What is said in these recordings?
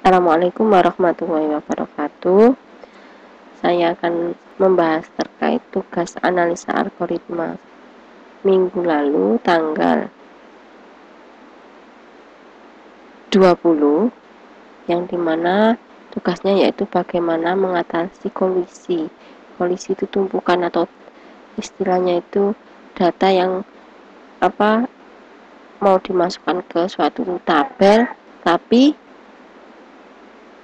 Assalamualaikum warahmatullahi wabarakatuh. Saya akan membahas terkait tugas analisa algoritma minggu lalu tanggal 20, yang dimana tugasnya yaitu bagaimana mengatasi kolisi. Kolisi itu tumpukan atau istilahnya itu data yang mau dimasukkan ke suatu tabel tapi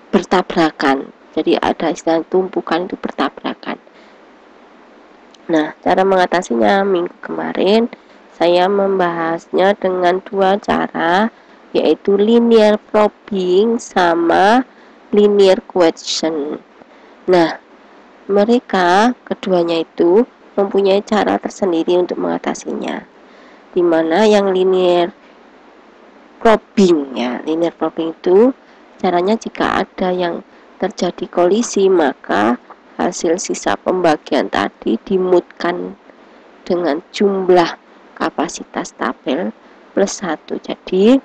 bertabrakan. Jadi ada istilah tumpukan itu bertabrakan. Nah, cara mengatasinya minggu kemarin saya membahasnya dengan dua cara, yaitu linear probing sama linear question. Nah, mereka keduanya itu mempunyai cara tersendiri untuk mengatasinya. Dimana yang linear probing itu caranya jika ada yang terjadi kolisi, maka hasil sisa pembagian tadi dimutkan dengan jumlah kapasitas tabel plus 1. Jadi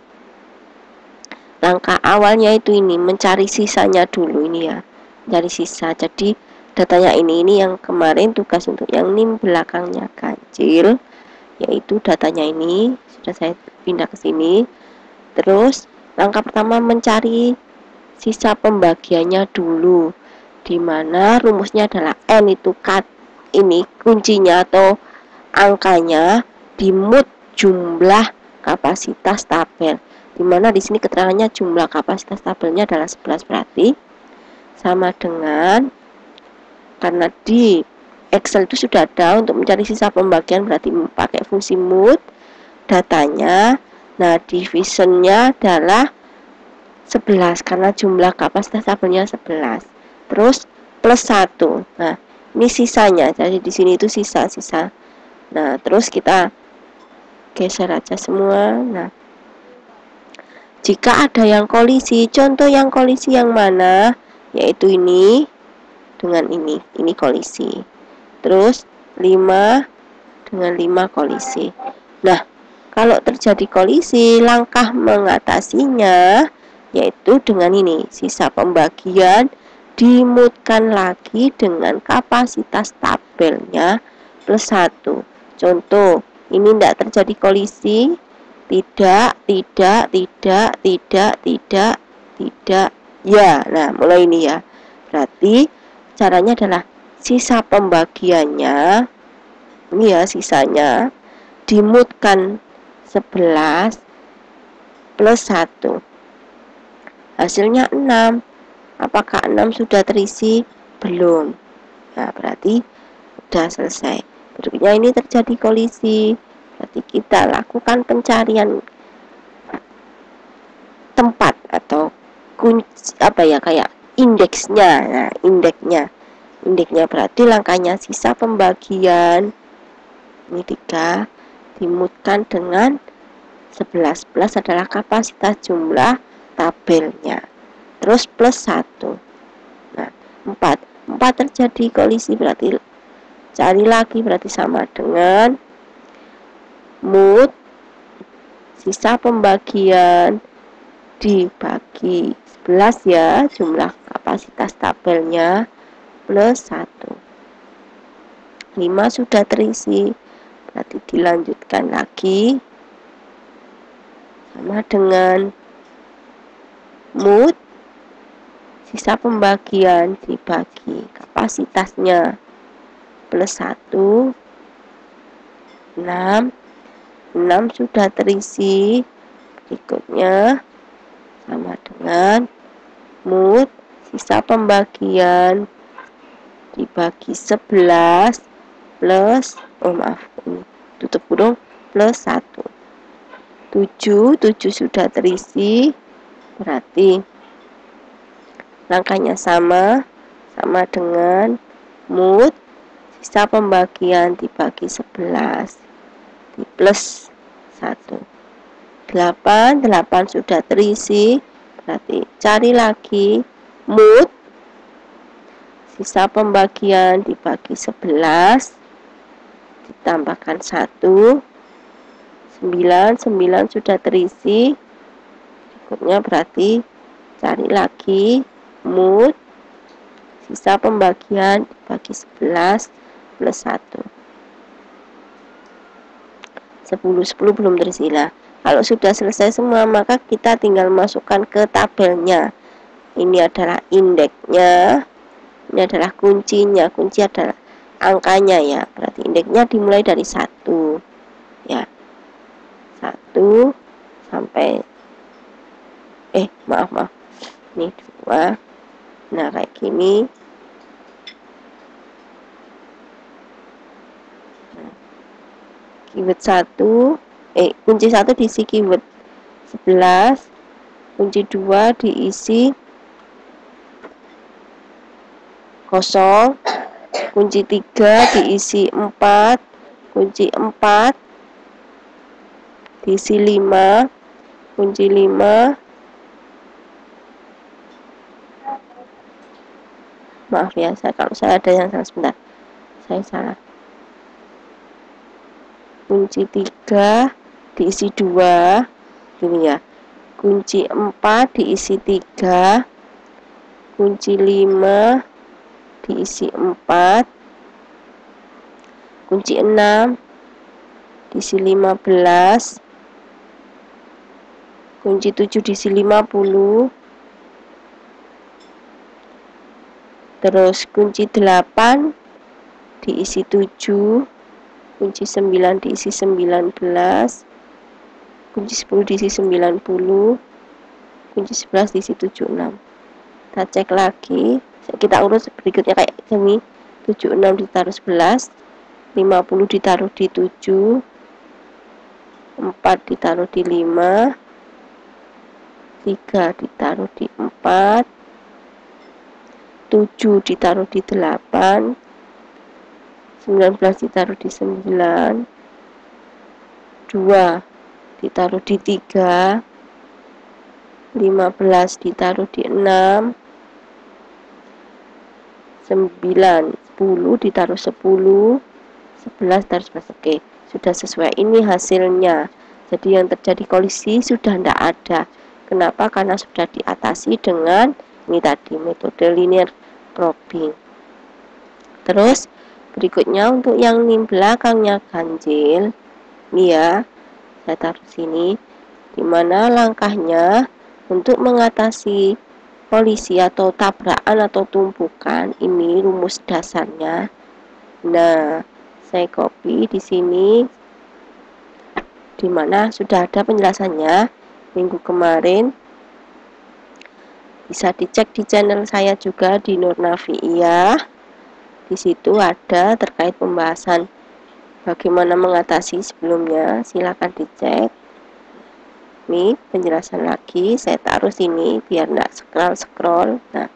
langkah awalnya itu ini mencari sisanya dulu ini ya, mencari sisa. Jadi datanya ini yang kemarin tugas untuk yang NIM belakangnya ganjil, yaitu datanya ini sudah saya pindah ke sini. Terus langkah pertama mencari sisa pembagiannya dulu, dimana rumusnya adalah N itu ini kuncinya atau angkanya dimut jumlah kapasitas tabel, dimana di sini keterangannya jumlah kapasitas tabelnya adalah 11, berarti sama dengan, karena di Excel itu sudah ada untuk mencari sisa pembagian, berarti pakai fungsi mut datanya. Nah, divisionnya adalah 11 karena jumlah kapasitas tabelnya 11. Terus plus 1. Nah, ini sisanya. Jadi di sini itu sisa-sisa. Nah, terus kita geser aja semua. Nah, jika ada yang kolisi, contoh yang kolisi yang mana? Yaitu ini dengan ini. Ini kolisi. Terus 5 dengan 5 kolisi. Nah, kalau terjadi kolisi, langkah mengatasinya yaitu dengan ini, sisa pembagian dimutkan lagi dengan kapasitas tabelnya plus 1. Contoh, ini tidak terjadi kolisi, tidak, ya. Nah, mulai ini ya. Berarti caranya adalah sisa pembagiannya, ini ya sisanya, dimutkan 11 plus 1. Hasilnya 6. Apakah 6 sudah terisi? Belum. Nah, berarti sudah selesai. Berikutnya ini terjadi kolisi. Berarti kita lakukan pencarian tempat atau kunci kayak indeksnya. Nah, indeksnya berarti langkahnya sisa pembagian ini 3 dimutkan dengan 11 plus adalah kapasitas jumlah tabelnya, terus plus 1. Nah, 4 terjadi kolisi, berarti cari lagi, berarti sama dengan mut sisa pembagian dibagi 11 ya, jumlah kapasitas tabelnya plus 1. 5 sudah terisi, berarti dilanjutkan lagi sama dengan mut sisa pembagian dibagi kapasitasnya plus 1. 6 sudah terisi, berikutnya sama dengan mut sisa pembagian dibagi 11 plus ini tutup kurung plus 1. 7 sudah terisi, berarti langkahnya sama dengan mut sisa pembagian dibagi 11 di plus 1. 8 sudah terisi, berarti cari lagi mut sisa pembagian dibagi 11 ditambahkan 1. 9 sudah terisi, berikutnya berarti cari lagi mood, sisa pembagian dibagi 11 plus 1. 10 belum terisi. Kalau sudah selesai semua, maka kita tinggal masukkan ke tabelnya. Ini adalah indeksnya, ini adalah kuncinya. Kunci adalah angkanya ya, berarti indeksnya dimulai dari 1 ya, 1 sampai maaf ini 2. Nah kayak gini. Keyword 1, kunci 1 diisi keyword 11, kunci 2 diisi kosong, kunci 3 diisi 4, kunci 4 diisi 5, kunci 5 maaf ya, kalau saya ada yang salah, sebentar, saya salah. Kunci 3 diisi 2 gini ya, kunci 4 diisi 3, kunci 5 diisi 4, kunci 6 diisi 15, kunci 7 diisi 50, terus kunci 8 diisi 7, kunci 9 diisi 19, kunci 10 diisi 90, kunci 11 diisi 76. Kita cek lagi, kita urut berikutnya kayak gini. 76 ditaruh 11, 50 ditaruh di 7, 4 ditaruh di 5, 3 ditaruh di 4, 7 ditaruh di 8, 19 ditaruh di 9, 2 ditaruh di 3, 15 ditaruh di 6, 9, 10 ditaruh 10, 11 taruh 11. Oke, sudah sesuai. Ini hasilnya. Jadi yang terjadi kolisi sudah tidak ada. Kenapa? Karena sudah diatasi dengan ini tadi, metode linear probing. Terus berikutnya untuk yang ini belakangnya ganjil, ini ya, saya taruh sini, dimana langkahnya untuk mengatasi kolisi atau tabrakan atau tumpukan. Ini rumus dasarnya. Nah, saya copy di sini, dimana sudah ada penjelasannya minggu kemarin. Bisa dicek di channel saya juga di Nur Nafiiyah. Di situ ada terkait pembahasan bagaimana mengatasi sebelumnya. Silakan dicek. Ini penjelasan lagi, saya taruh sini biar enggak scroll. Nah,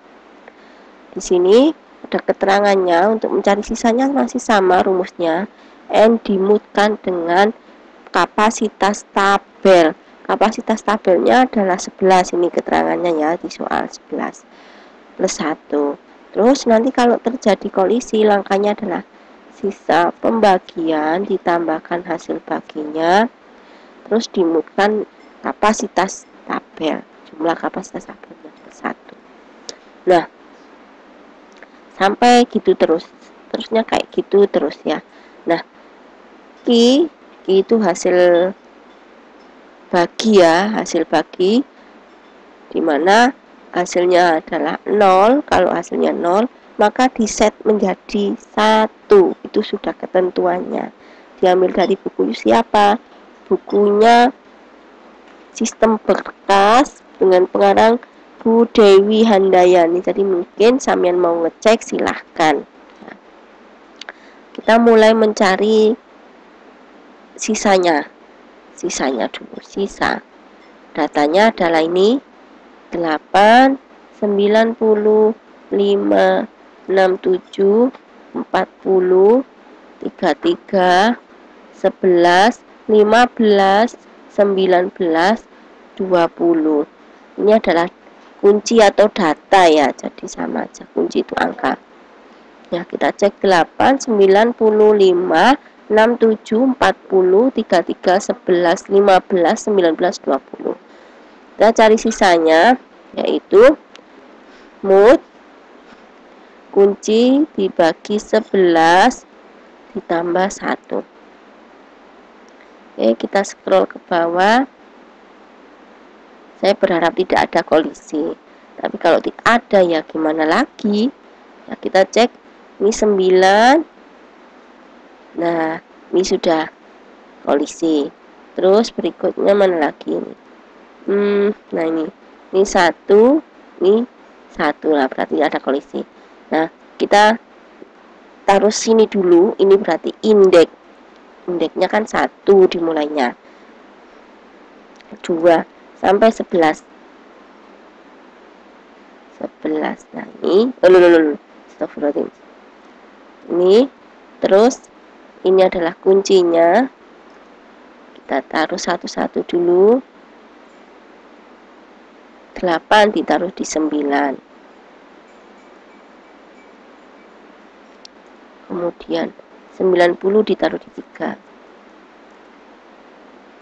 di sini ada keterangannya. Untuk mencari sisanya masih sama rumusnya. N dimutkan dengan kapasitas tabel. Kapasitas tabelnya adalah 11, ini keterangannya ya di soal 11 plus 1. Terus nanti kalau terjadi kolisi, langkahnya adalah sisa pembagian ditambahkan hasil baginya, terus dimutkan kapasitas tabel, jumlah kapasitas tabelnya plus 1. Nah, sampai gitu terusnya kayak gitu terus ya. Nah, Q itu hasil bagi ya, hasil bagi, dimana hasilnya adalah 0. Kalau hasilnya 0, maka diset menjadi 1. Itu sudah ketentuannya. Diambil dari buku siapa? Bukunya Sistem Berkas dengan pengarang Bu Dewi Handayani. Jadi mungkin sampean mau ngecek, silahkan. Kita mulai mencari sisanya dulu. Sisa datanya adalah ini 8, 90, 5, 67, 40, 33, 11, 15, 19, 20. Ini adalah kunci atau data ya, jadi sama aja, kunci itu angka ya. Kita cek 8, 95, 67, 40, 33, 11, 15, 19, 20. Kita cari sisanya. yaitu mood kunci dibagi 11 ditambah 1. Oke, kita scroll ke bawah. Saya berharap tidak ada kolisi, tapi kalau tidak ada ya gimana lagi ya, kita cek ini 9. Nah, ini sudah kolisi. Terus berikutnya mana lagi ini? Nah ini 1, ini 1 lah, berarti ada kolisi. Nah, kita taruh sini dulu, ini berarti indeksnya kan 1 dimulainya, 2 sampai 11. Nah ini astagfirullahaladzim. Ini terus ini adalah kuncinya, kita taruh satu-satu dulu. 8 ditaruh di 9, kemudian 90 ditaruh di 3,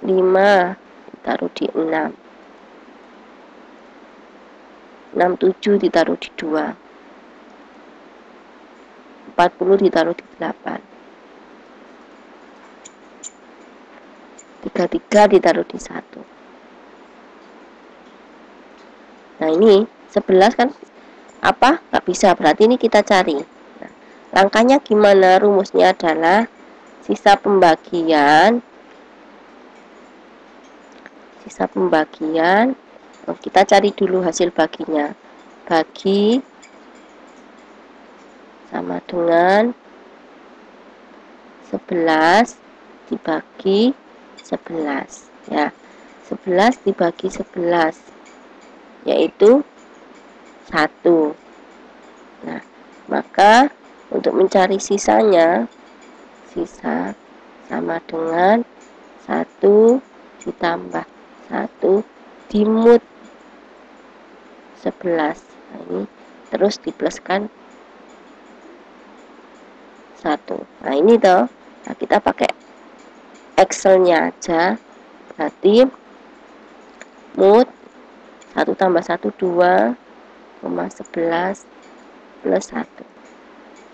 5 ditaruh di 6, 67 ditaruh di 2, 40 ditaruh di 8, 33 ditaruh di 1. Nah ini 11 kan apa? Nggak bisa, berarti ini kita cari. Nah, langkahnya gimana? Rumusnya adalah sisa pembagian. Kita cari dulu hasil baginya. Bagi sama dengan 11 dibagi 11 ya. 11 dibagi 11 yaitu 1. Nah, maka untuk mencari sisanya, sisa sama dengan 1 ditambah 1 dimut 11. Nah, ini terus dipluskan 1. Nah, ini toh. Nah, kita pakai Excelnya aja. Berarti mut 1 tambah 1 2, 11 plus 1.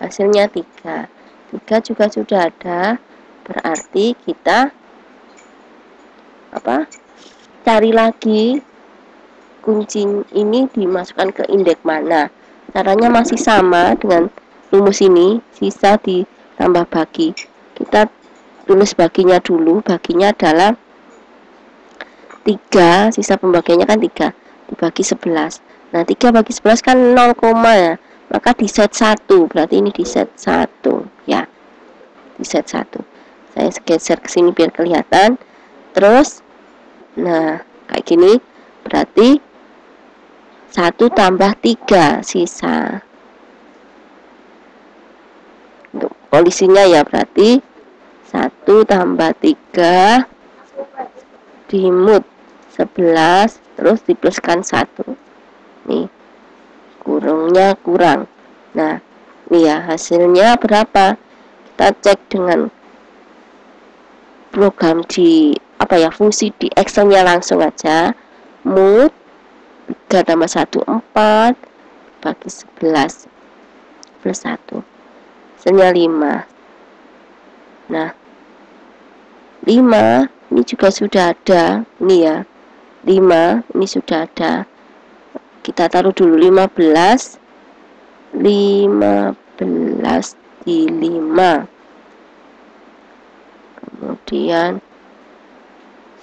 Hasilnya 3. 3 juga sudah ada. Berarti kita cari lagi kunci ini dimasukkan ke indeks mana. Caranya masih sama dengan rumus ini, sisa ditambah bagi. Kita tulis baginya dulu. Baginya adalah 3, sisa pembagiannya kan 3 dibagi 11. Nah, 3 bagi 11 kan 0, ya. Maka di set 1. Berarti ini di set 1 ya. Di set 1. Saya geser ke sini biar kelihatan. Terus nah, kayak gini. Berarti 1 tambah 3 sisa. Untuk kolisinya ya, berarti 1 tambah 3 dimut 11 terus dipluskan 1. Nih, kurungnya kurang. Nah, ini ya hasilnya berapa? Kita cek dengan program di fungsi di Excelnya langsung aja. Mut 3 tambah 1 4 bagi 11 plus 1 hasilnya 5. Nah, 5 ini juga sudah ada. Ini ya, 5 ini sudah ada. Kita taruh dulu 15 di 5, kemudian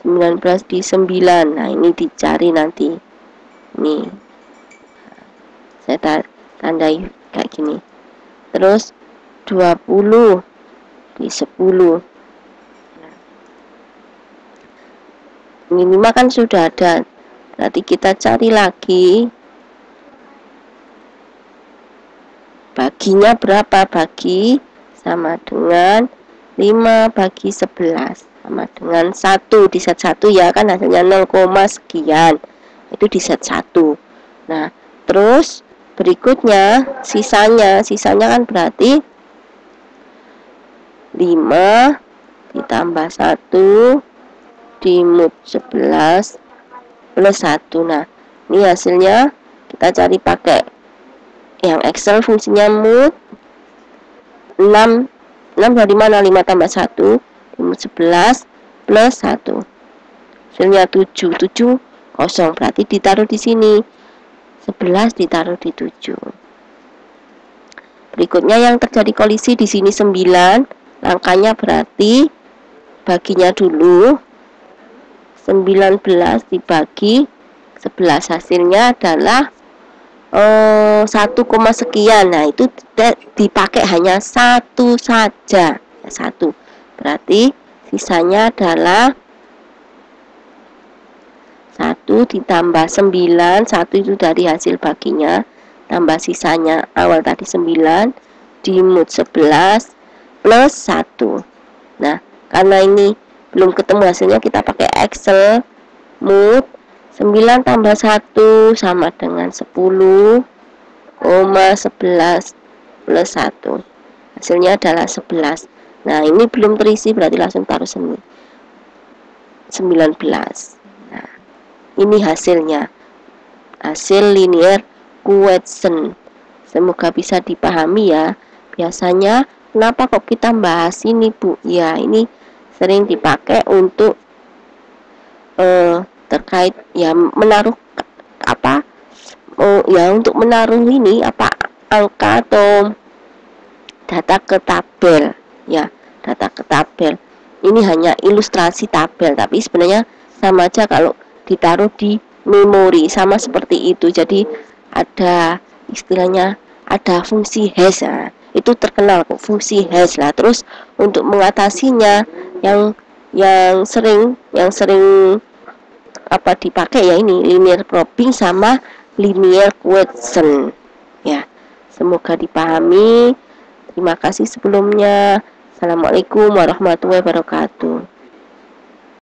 19 di 9. Nah, ini dicari nanti. Nih, saya tandai kayak gini. Terus 20 di 10. Ini 5 kan sudah ada. Berarti kita cari lagi baginya berapa. Bagi sama dengan 5 bagi 11 sama dengan 1 di set 1 ya kan, hasilnya 0, sekian. Itu di set 1. Nah, terus berikutnya sisanya kan berarti 5 ditambah 1 dimut 11 plus 1. Nah, Ini hasilnya kita cari pakai yang Excel, fungsinya mood 6 dari mana? 5 tambah 1 mood 11 plus 1, hasilnya 7 kosong, berarti ditaruh di sini 11 ditaruh di 7. Berikutnya yang terjadi kolisi di sini 9, angkanya berarti baginya dulu 19 dibagi 11, hasilnya adalah 1, sekian. Nah itu dipakai hanya satu saja, satu, berarti sisanya adalah 1 ditambah 9, 1 itu dari hasil baginya, tambah sisanya awal tadi 9 di mood 11 plus 1. Nah karena ini belum ketemu hasilnya, kita pakai Excel. Mood 9 tambah 1 sama dengan 10,11 plus 1, hasilnya adalah 11. Nah ini belum terisi, berarti langsung taruh 19. Nah ini hasilnya, hasil linear question. Semoga bisa dipahami ya. Biasanya kenapa kok kita bahas ini, Bu? Ya ini sering dipakai untuk terkait ya menaruh apa, ya untuk menaruh ini apa, angka atau data ke tabel ya, data ke tabel. Ini hanya ilustrasi tabel, tapi sebenarnya sama aja kalau ditaruh di memori, sama seperti itu. Jadi ada istilahnya, ada fungsi hash, nah, itu terkenal kok fungsi hash lah. Terus untuk mengatasinya yang sering apa dipakai ya ini linear probing sama linear question ya. Semoga dipahami. Terima kasih sebelumnya. Assalamualaikum warahmatullahi wabarakatuh.